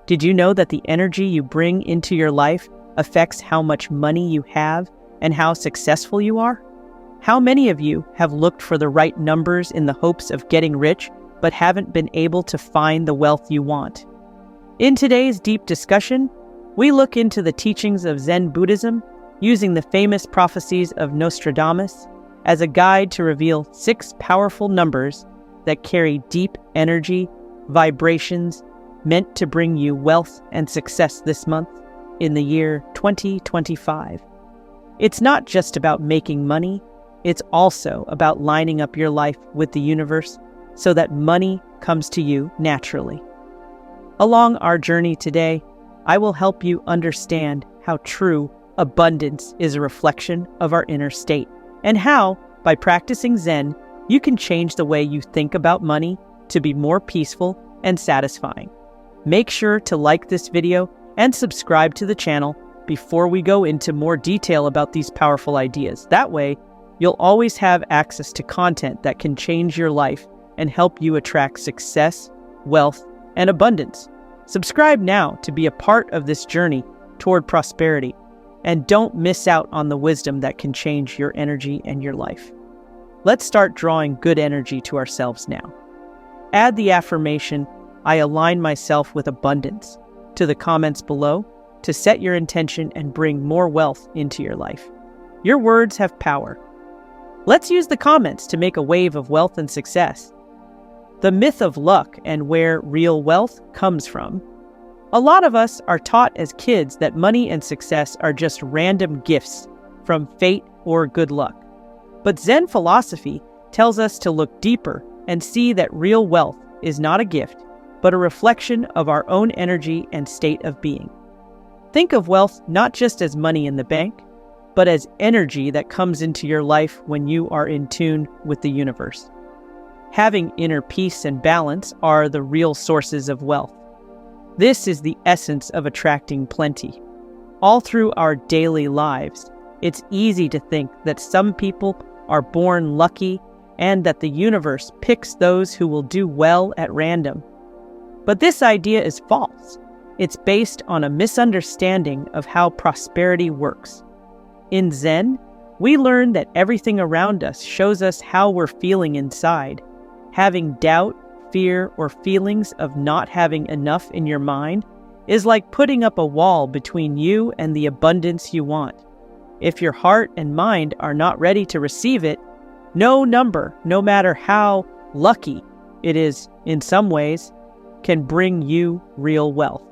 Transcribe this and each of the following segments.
Did you know that the energy you bring into your life affects how much money you have and how successful you are? How many of you have looked for the right numbers in the hopes of getting rich, but haven't been able to find the wealth you want? In today's deep discussion, we look into the teachings of Zen Buddhism using the famous prophecies of Nostradamus as a guide to reveal 6 powerful numbers that carry deep energy, vibrations, meant to bring you wealth and success this month in the year 2025. It's not just about making money, it's also about lining up your life with the universe so that money comes to you naturally. Along our journey today, I will help you understand how true abundance is a reflection of our inner state, and how, by practicing Zen, you can change the way you think about money to be more peaceful and satisfying. Make sure to like this video and subscribe to the channel before we go into more detail about these powerful ideas. That way, you'll always have access to content that can change your life and help you attract success, wealth, and abundance. Subscribe now to be a part of this journey toward prosperity, and don't miss out on the wisdom that can change your energy and your life. Let's start drawing good energy to ourselves now. Add the affirmation, "I align myself with abundance," to the comments below to set your intention and bring more wealth into your life. Your words have power. Let's use the comments to make a wave of wealth and success. The myth of luck and where real wealth comes from. A lot of us are taught as kids that money and success are just random gifts from fate or good luck. But Zen philosophy tells us to look deeper and see that real wealth is not a gift, but a reflection of our own energy and state of being. Think of wealth not just as money in the bank, but as energy that comes into your life when you are in tune with the universe. Having inner peace and balance are the real sources of wealth. This is the essence of attracting plenty. All through our daily lives, it's easy to think that some people are born lucky and that the universe picks those who will do well at random. But this idea is false. It's based on a misunderstanding of how prosperity works. In Zen, we learn that everything around us shows us how we're feeling inside. Having doubt, fear, or feelings of not having enough in your mind is like putting up a wall between you and the abundance you want. If your heart and mind are not ready to receive it, no number, no matter how lucky it is in some ways, can bring you real wealth.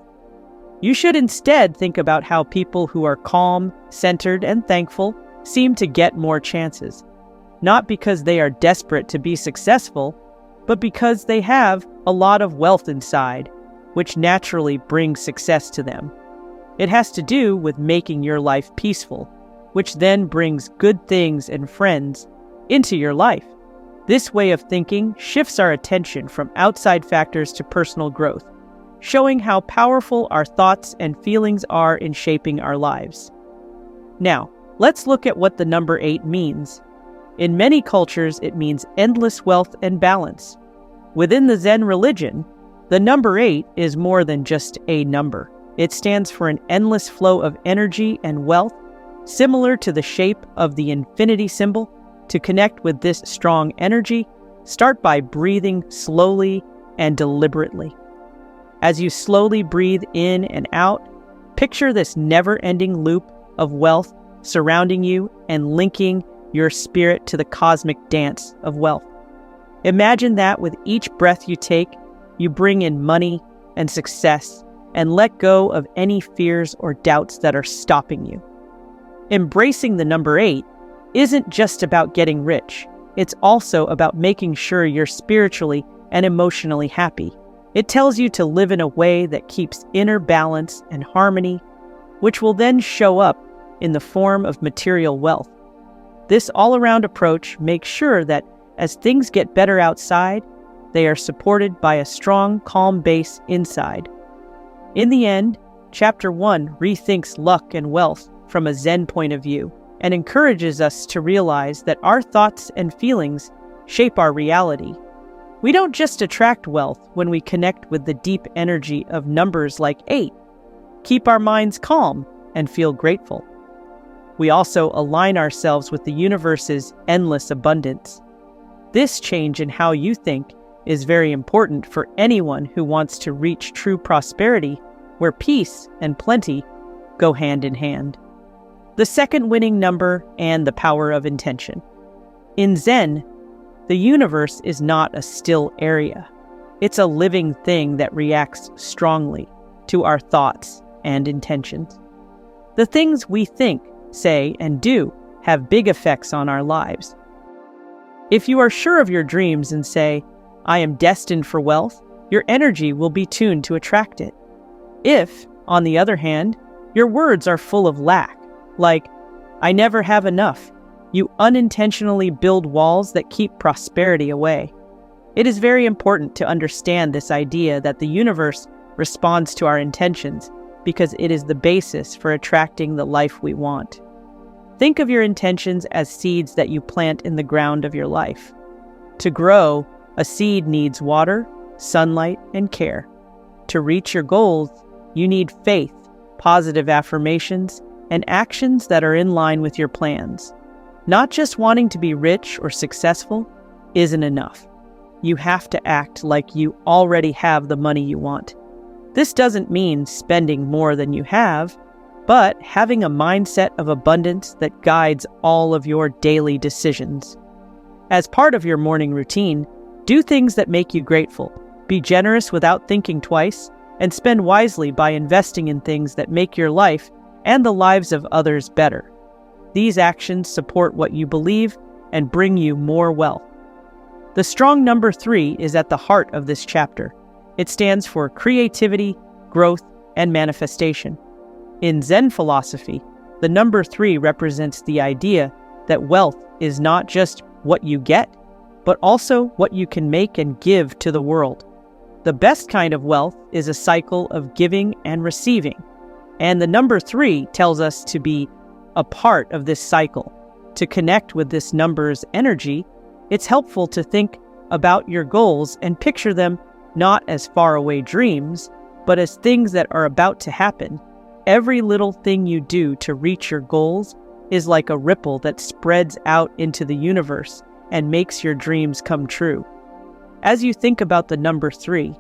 You should instead think about how people who are calm, centered, and thankful seem to get more chances. Not because they are desperate to be successful, but because they have a lot of wealth inside, which naturally brings success to them. It has to do with making your life peaceful, which then brings good things and friends into your life. This way of thinking shifts our attention from outside factors to personal growth, showing how powerful our thoughts and feelings are in shaping our lives. Now, let's look at what the number 8 means. In many cultures, it means endless wealth and balance. Within the Zen religion, the number 8 is more than just a number. It stands for an endless flow of energy and wealth, similar to the shape of the infinity symbol. To connect with this strong energy, start by breathing slowly and deliberately. As you slowly breathe in and out, picture this never-ending loop of wealth surrounding you and linking your spirit to the cosmic dance of wealth. Imagine that with each breath you take, you bring in money and success and let go of any fears or doubts that are stopping you. Embracing the number 8 isn't just about getting rich. It's also about making sure you're spiritually and emotionally happy. It tells you to live in a way that keeps inner balance and harmony, which will then show up in the form of material wealth. This all-around approach makes sure that as things get better outside, they are supported by a strong, calm base inside. In the end, Chapter 1 rethinks luck and wealth from a Zen point of view and encourages us to realize that our thoughts and feelings shape our reality. We don't just attract wealth when we connect with the deep energy of numbers like 8, keep our minds calm, and feel grateful. We also align ourselves with the universe's endless abundance. This change in how you think is very important for anyone who wants to reach true prosperity, where peace and plenty go hand in hand. The second winning number and the power of intention. In Zen, the universe is not a still area. It's a living thing that reacts strongly to our thoughts and intentions. The things we think, say, and do have big effects on our lives. If you are sure of your dreams and say, "I am destined for wealth," your energy will be tuned to attract it. If, on the other hand, your words are full of lack, like, "I never have enough," you unintentionally build walls that keep prosperity away. It is very important to understand this idea that the universe responds to our intentions because it is the basis for attracting the life we want. Think of your intentions as seeds that you plant in the ground of your life. To grow, a seed needs water, sunlight, and care. To reach your goals, you need faith, positive affirmations, and actions that are in line with your plans. Not just wanting to be rich or successful isn't enough. You have to act like you already have the money you want. This doesn't mean spending more than you have, but having a mindset of abundance that guides all of your daily decisions. As part of your morning routine, do things that make you grateful. Be generous without thinking twice, and spend wisely by investing in things that make your life and the lives of others better. These actions support what you believe and bring you more wealth. The strong number 3 is at the heart of this chapter. It stands for creativity, growth, and manifestation. In Zen philosophy, the number 3 represents the idea that wealth is not just what you get, but also what you can make and give to the world. The best kind of wealth is a cycle of giving and receiving, and the number 3 tells us to be a part of this cycle. To connect with this number's energy, it's helpful to think about your goals and picture them not as faraway dreams, but as things that are about to happen. Every little thing you do to reach your goals is like a ripple that spreads out into the universe and makes your dreams come true. As you think about the number 3,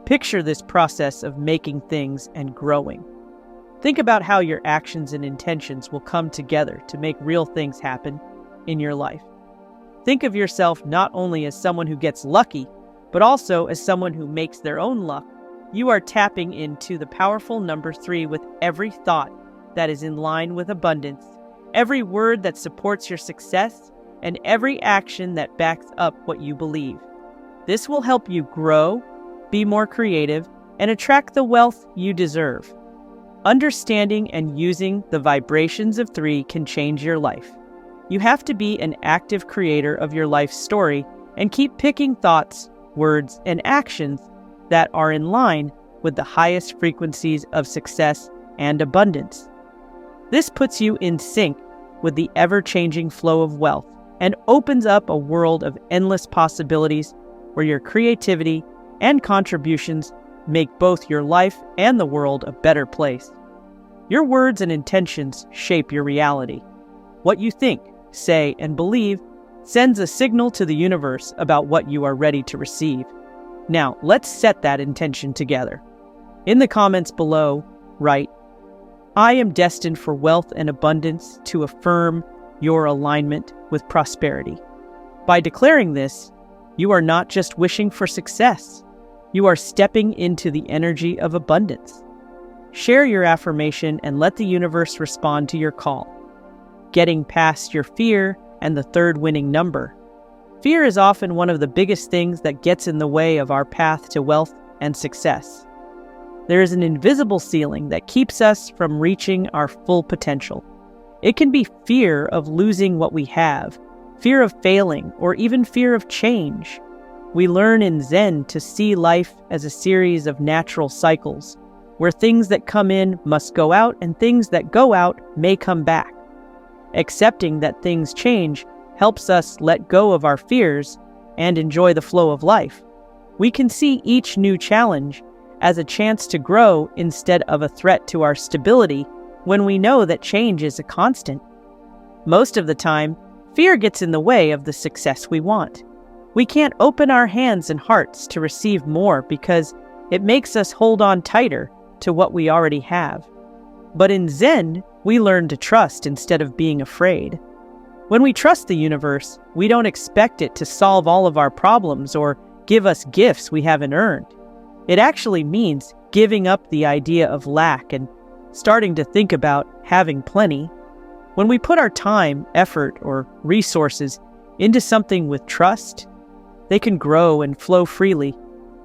picture this process of making things and growing. Think about how your actions and intentions will come together to make real things happen in your life. Think of yourself not only as someone who gets lucky, but also as someone who makes their own luck. You are tapping into the powerful number 3 with every thought that is in line with abundance, every word that supports your success, and every action that backs up what you believe. This will help you grow, be more creative, and attract the wealth you deserve. Understanding and using the vibrations of 3 can change your life. You have to be an active creator of your life story and keep picking thoughts, words, and actions that are in line with the highest frequencies of success and abundance. This puts you in sync with the ever-changing flow of wealth and opens up a world of endless possibilities where your creativity and contributions make both your life and the world a better place. Your words and intentions shape your reality. What you think, say, and believe sends a signal to the universe about what you are ready to receive. Now, let's set that intention together. In the comments below, write, "I am destined for wealth and abundance," to affirm your alignment with prosperity. By declaring this, you are not just wishing for success. You are stepping into the energy of abundance. Share your affirmation and let the universe respond to your call. Getting past your fear and the third winning number. Fear is often one of the biggest things that gets in the way of our path to wealth and success. There is an invisible ceiling that keeps us from reaching our full potential. It can be fear of losing what we have, fear of failing, or even fear of change. We learn in Zen to see life as a series of natural cycles, where things that come in must go out and things that go out may come back. Accepting that things change helps us let go of our fears and enjoy the flow of life, We can see each new challenge as a chance to grow instead of a threat to our stability when we know that change is a constant. Most of the time, fear gets in the way of the success we want. We can't open our hands and hearts to receive more because it makes us hold on tighter to what we already have. But in Zen, we learn to trust instead of being afraid. When we trust the universe, we don't expect it to solve all of our problems or give us gifts we haven't earned. It actually means giving up the idea of lack and starting to think about having plenty. When we put our time, effort, or resources into something with trust, they can grow and flow freely.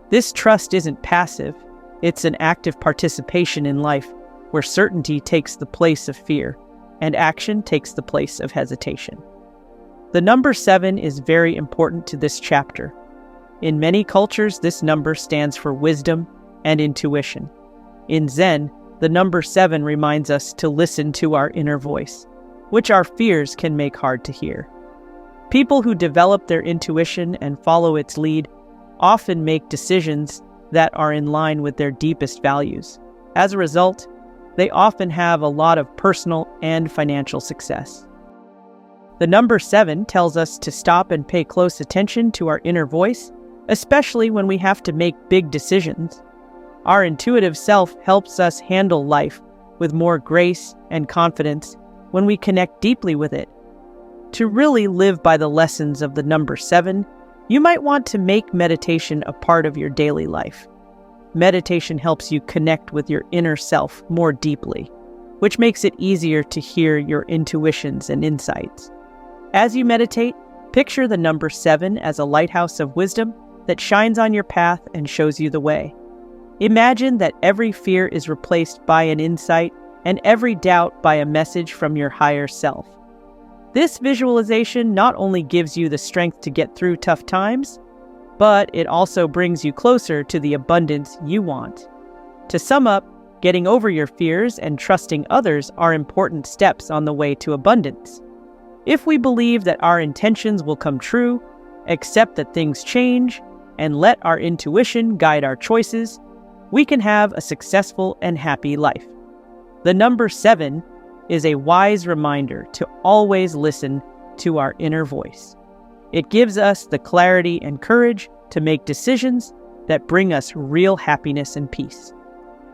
This trust isn't passive, it's an active participation in life where certainty takes the place of fear and action takes the place of hesitation. The number 7 is very important to this chapter. In many cultures, this number stands for wisdom and intuition. In Zen, the number 7 reminds us to listen to our inner voice, which our fears can make hard to hear. People who develop their intuition and follow its lead often make decisions that are in line with their deepest values. As a result, they often have a lot of personal and financial success. The number 7 tells us to stop and pay close attention to our inner voice, especially when we have to make big decisions. Our intuitive self helps us handle life with more grace and confidence when we connect deeply with it. To really live by the lessons of the number 7, you might want to make meditation a part of your daily life. Meditation helps you connect with your inner self more deeply, which makes it easier to hear your intuitions and insights. As you meditate, picture the number 7 as a lighthouse of wisdom that shines on your path and shows you the way. Imagine that every fear is replaced by an insight and every doubt by a message from your higher self. This visualization not only gives you the strength to get through tough times, but it also brings you closer to the abundance you want. To sum up, getting over your fears and trusting others are important steps on the way to abundance. If we believe that our intentions will come true, accept that things change, and let our intuition guide our choices, we can have a successful and happy life. The number 7 is a wise reminder to always listen to our inner voice. It gives us the clarity and courage to make decisions that bring us real happiness and peace.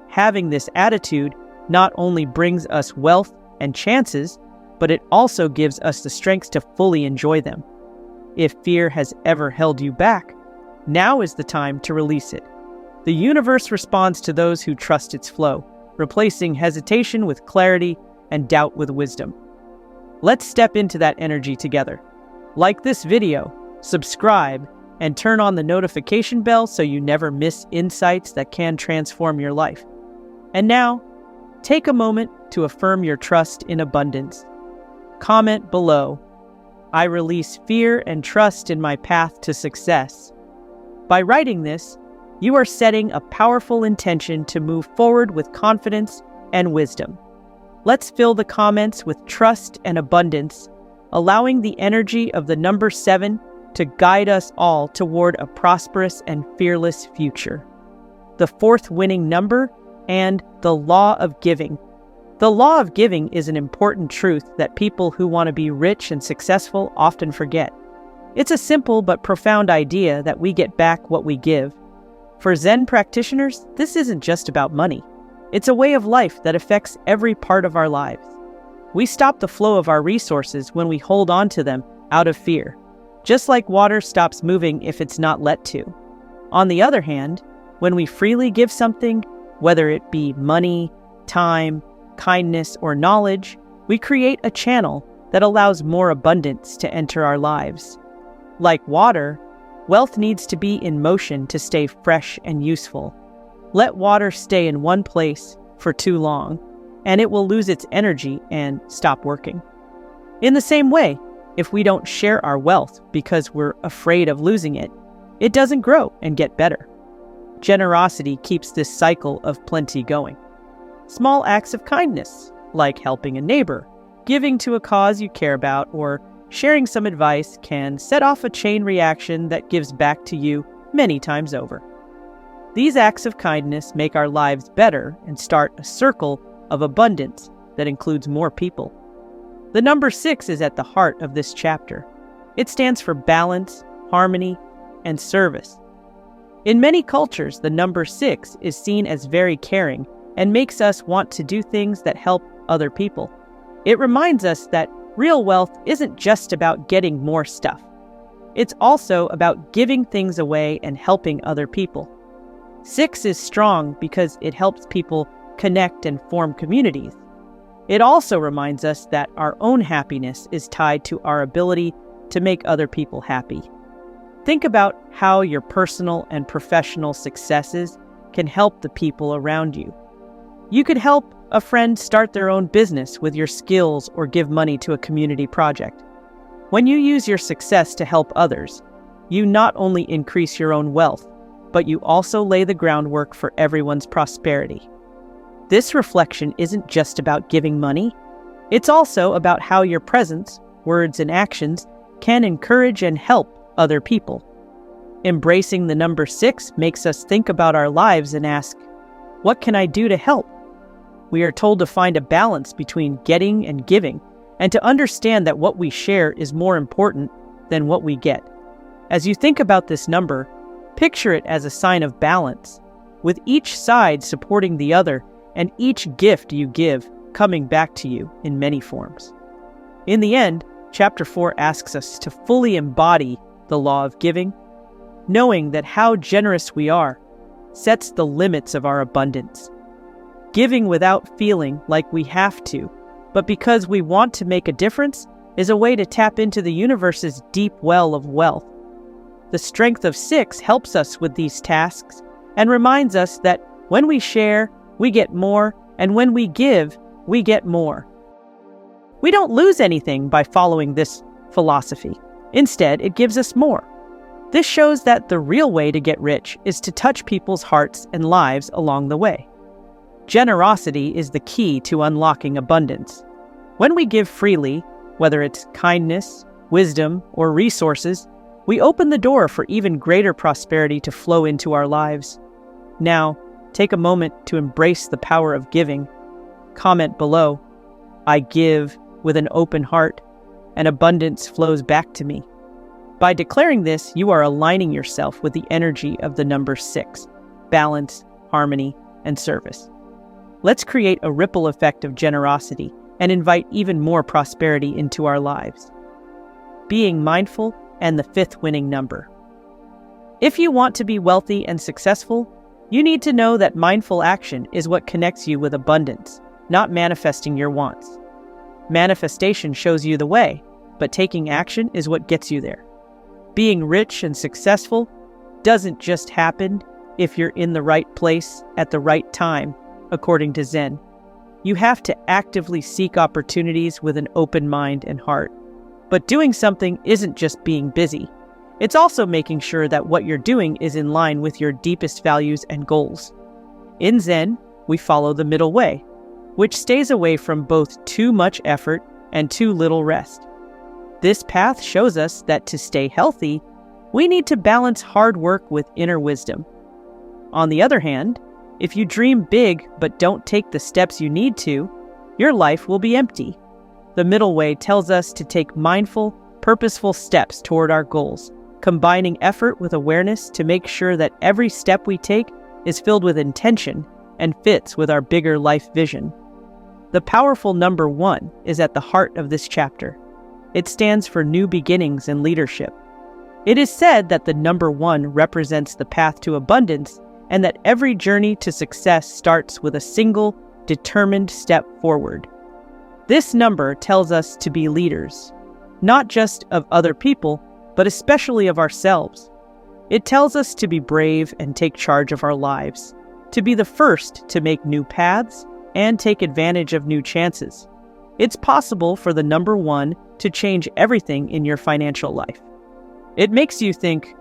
Having this attitude not only brings us wealth and chances, but it also gives us the strength to fully enjoy them. If fear has ever held you back, now is the time to release it. The universe responds to those who trust its flow, replacing hesitation with clarity and doubt with wisdom. Let's step into that energy together. Like this video, subscribe, and turn on the notification bell so you never miss insights that can transform your life. And now, take a moment to affirm your trust in abundance. Comment below, "I release fear and trust in my path to success." By writing this, you are setting a powerful intention to move forward with confidence and wisdom. Let's fill the comments with trust and abundance, allowing the energy of the number 7 to guide us all toward a prosperous and fearless future. The 4th winning number and the law of giving. The law of giving is an important truth that people who want to be rich and successful often forget. It's a simple but profound idea that we get back what we give. For Zen practitioners, this isn't just about money. It's a way of life that affects every part of our lives. We stop the flow of our resources when we hold on to them out of fear, just like water stops moving if it's not let to. On the other hand, when we freely give something, whether it be money, time, kindness, or knowledge, we create a channel that allows more abundance to enter our lives. Like water, wealth needs to be in motion to stay fresh and useful. Let water stay in one place for too long, and it will lose its energy and stop working. In the same way, if we don't share our wealth because we're afraid of losing it, it doesn't grow and get better. Generosity keeps this cycle of plenty going. Small acts of kindness, like helping a neighbor, giving to a cause you care about, or sharing some advice can set off a chain reaction that gives back to you many times over. These acts of kindness make our lives better and start a circle of abundance that includes more people. The number 6 is at the heart of this chapter. It stands for balance, harmony, and service. In many cultures, the number 6 is seen as very caring and makes us want to do things that help other people. It reminds us that real wealth isn't just about getting more stuff. It's also about giving things away and helping other people. 6 is strong because it helps people connect and form communities. It also reminds us that our own happiness is tied to our ability to make other people happy. Think about how your personal and professional successes can help the people around you. You could help a friend start their own business with your skills or give money to a community project. When you use your success to help others, you not only increase your own wealth, but you also lay the groundwork for everyone's prosperity. This reflection isn't just about giving money. It's also about how your presence, words, and actions can encourage and help other people. Embracing the number 6 makes us think about our lives and ask, what can I do to help? We are told to find a balance between getting and giving, and to understand that what we share is more important than what we get. As you think about this number, picture it as a sign of balance, with each side supporting the other and each gift you give coming back to you in many forms. In the end, Chapter 4 asks us to fully embody the law of giving, knowing that how generous we are sets the limits of our abundance. Giving without feeling like we have to, but because we want to make a difference, is a way to tap into the universe's deep well of wealth. The strength of 6 helps us with these tasks and reminds us that when we share, we get more, and when we give, we get more. We don't lose anything by following this philosophy. Instead, it gives us more. This shows that the real way to get rich is to touch people's hearts and lives along the way. Generosity is the key to unlocking abundance. When we give freely, whether it's kindness, wisdom, or resources, we open the door for even greater prosperity to flow into our lives. Now, take a moment to embrace the power of giving. Comment below, I give with an open heart, and abundance flows back to me. By declaring this, you are aligning yourself with the energy of the number 6, balance, harmony, and service. Let's create a ripple effect of generosity and invite even more prosperity into our lives. Being mindful and the 5th winning number. If you want to be wealthy and successful, you need to know that mindful action is what connects you with abundance, not manifesting your wants. Manifestation shows you the way, but taking action is what gets you there. Being rich and successful doesn't just happen if you're in the right place at the right time, according to Zen. You have to actively seek opportunities with an open mind and heart. But doing something isn't just being busy. It's also making sure that what you're doing is in line with your deepest values and goals. In Zen, we follow the middle way, which stays away from both too much effort and too little rest. This path shows us that to stay healthy, we need to balance hard work with inner wisdom. On the other hand, if you dream big but don't take the steps you need to, your life will be empty. The middle way tells us to take mindful, purposeful steps toward our goals, combining effort with awareness to make sure that every step we take is filled with intention and fits with our bigger life vision. The powerful number 1 is at the heart of this chapter. It stands for new beginnings and leadership. It is said that the number 1 represents the path to abundance and that every journey to success starts with a single, determined step forward. This number tells us to be leaders, not just of other people, but especially of ourselves. It tells us to be brave and take charge of our lives, to be the first to make new paths and take advantage of new chances. It's possible for the number 1 to change everything in your financial life. It makes you think,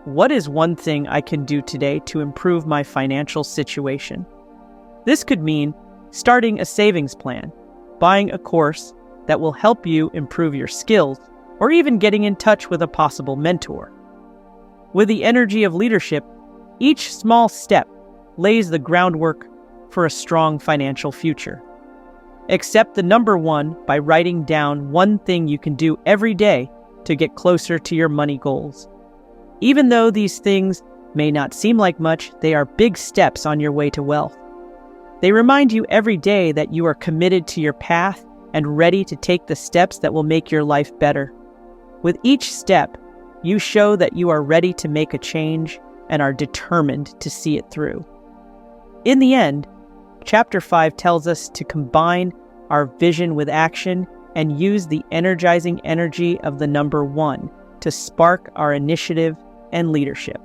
what is one thing I can do today to improve my financial situation? This could mean starting a savings plan, buying a course that will help you improve your skills, or even getting in touch with a possible mentor. With the energy of leadership, each small step lays the groundwork for a strong financial future. Accept the number 1 by writing down one thing you can do every day to get closer to your money goals. Even though these things may not seem like much, they are big steps on your way to wealth. They remind you every day that you are committed to your path and ready to take the steps that will make your life better. With each step, you show that you are ready to make a change and are determined to see it through. In the end, Chapter 5 tells us to combine our vision with action and use the energizing energy of the number 1 to spark our initiative and leadership.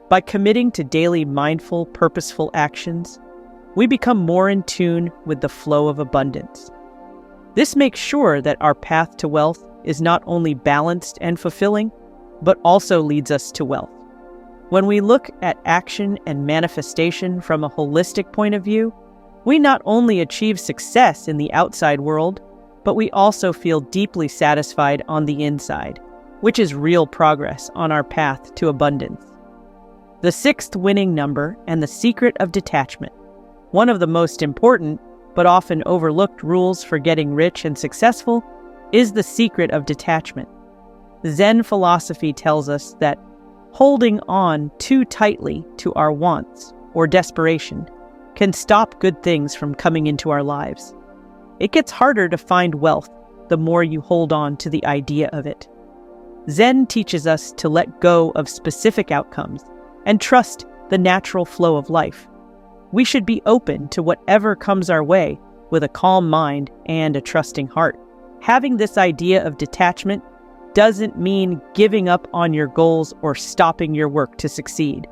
By committing to daily mindful, purposeful actions, we become more in tune with the flow of abundance. This makes sure that our path to wealth is not only balanced and fulfilling, but also leads us to wealth. When we look at action and manifestation from a holistic point of view, we not only achieve success in the outside world, but we also feel deeply satisfied on the inside, which is real progress on our path to abundance. The 6th winning number and the secret of detachment. One of the most important, but often overlooked rules for getting rich and successful is the secret of detachment. Zen philosophy tells us that holding on too tightly to our wants or desperation can stop good things from coming into our lives. It gets harder to find wealth the more you hold on to the idea of it. Zen teaches us to let go of specific outcomes and trust the natural flow of life. We should be open to whatever comes our way with a calm mind and a trusting heart. Having this idea of detachment doesn't mean giving up on your goals or stopping your work to succeed.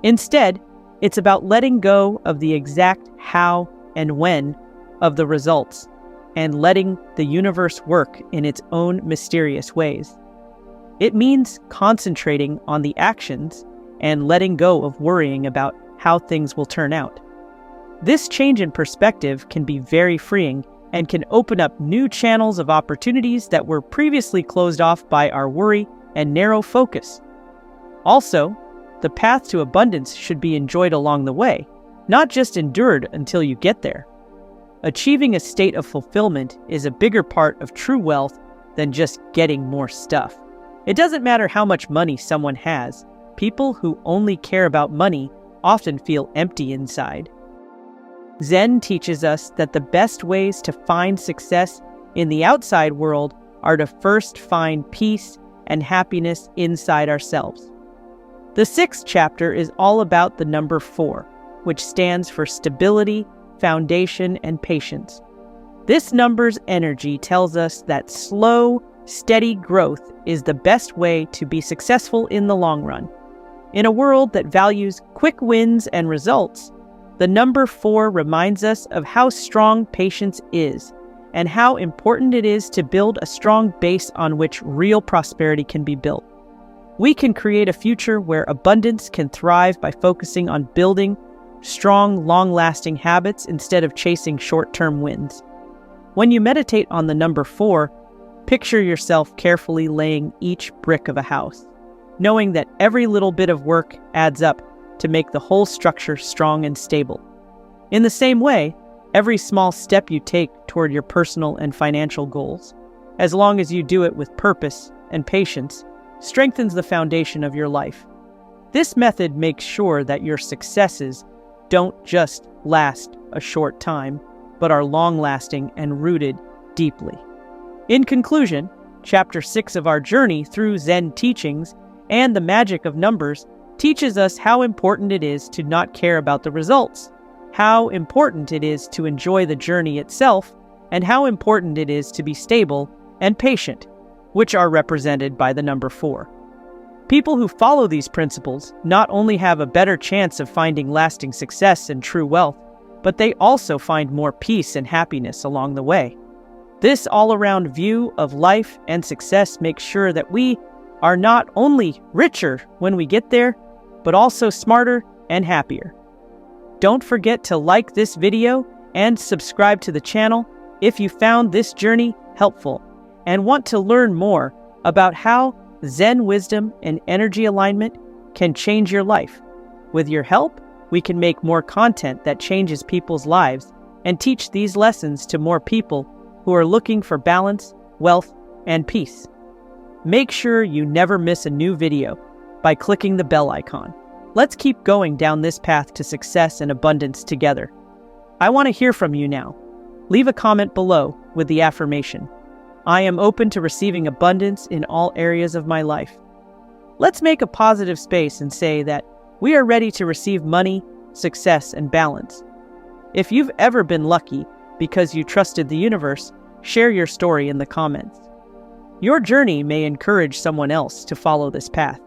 Instead, it's about letting go of the exact how and when of the results and letting the universe work in its own mysterious ways. It means concentrating on the actions and letting go of worrying about how things will turn out. This change in perspective can be very freeing and can open up new channels of opportunities that were previously closed off by our worry and narrow focus. Also, the path to abundance should be enjoyed along the way, not just endured until you get there. Achieving a state of fulfillment is a bigger part of true wealth than just getting more stuff. It doesn't matter how much money someone has. People who only care about money often feel empty inside. Zen teaches us that the best ways to find success in the outside world are to first find peace and happiness inside ourselves. The 6th chapter is all about the number 4, which stands for stability, foundation, and patience. This number's energy tells us that slow, steady growth is the best way to be successful in the long run. In a world that values quick wins and results, the number 4 reminds us of how strong patience is and how important it is to build a strong base on which real prosperity can be built. We can create a future where abundance can thrive by focusing on building strong, long-lasting habits instead of chasing short-term wins. When you meditate on the number 4, picture yourself carefully laying each brick of a house, knowing that every little bit of work adds up to make the whole structure strong and stable. In the same way, every small step you take toward your personal and financial goals, as long as you do it with purpose and patience, strengthens the foundation of your life. This method makes sure that your successes don't just last a short time, but are long-lasting and rooted deeply. In conclusion, Chapter 6 of our journey through Zen teachings and the magic of numbers teaches us how important it is to not care about the results, how important it is to enjoy the journey itself, and how important it is to be stable and patient, which are represented by the number 4. People who follow these principles not only have a better chance of finding lasting success and true wealth, but they also find more peace and happiness along the way. This all-around view of life and success makes sure that we are not only richer when we get there, but also smarter and happier. Don't forget to like this video and subscribe to the channel if you found this journey helpful and want to learn more about how Zen wisdom and energy alignment can change your life. With your help, we can make more content that changes people's lives and teach these lessons to more people who are looking for balance, wealth, and peace. Make sure you never miss a new video by clicking the bell icon. Let's keep going down this path to success and abundance together. I want to hear from you now. Leave a comment below with the affirmation: I am open to receiving abundance in all areas of my life. Let's make a positive space and say that we are ready to receive money, success, and balance. If you've ever been lucky because you trusted the universe, share your story in the comments. Your journey may encourage someone else to follow this path.